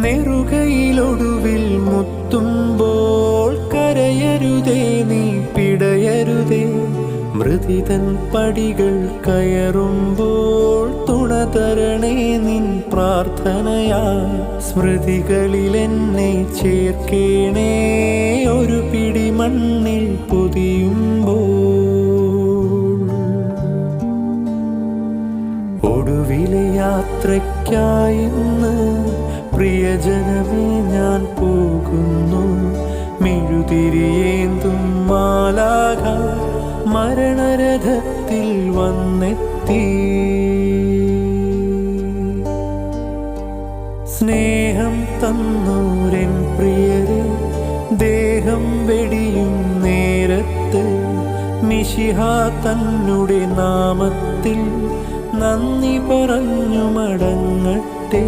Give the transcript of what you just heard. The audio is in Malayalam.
നെറുകയിലൊടുവിൽ മുത്തുമ്പോൾ കരയരുതേ നീ പിടയരുതേ. മൃതിതൻ പടികൾ കയറുമ്പോൾ തുണതരണേ നിൻ പ്രാർത്ഥനയാ. സ്മൃതികളിലെന്നെ ചേർക്കേണേ ഒരു പിടി മണ്ണിൽ പൊതിയുമ്പോൾ. ഒടുവിലെ യാത്രയ്ക്കായിന്ന് പ്രിയജനമേ ഞാൻ പോകുന്നു. മെഴുതിരിയേന്തും മാലാഖ മരണരഥത്തിൽ വന്നെത്തി. സ്നേഹം തന്നോരൻ പ്രിയരെ ദേഹം വെടിയും നേരത്ത് മിശിഹാ തന്നുടെ നാമത്തിൽ നന്ദി പറഞ്ഞു മടങ്ങട്ടെ.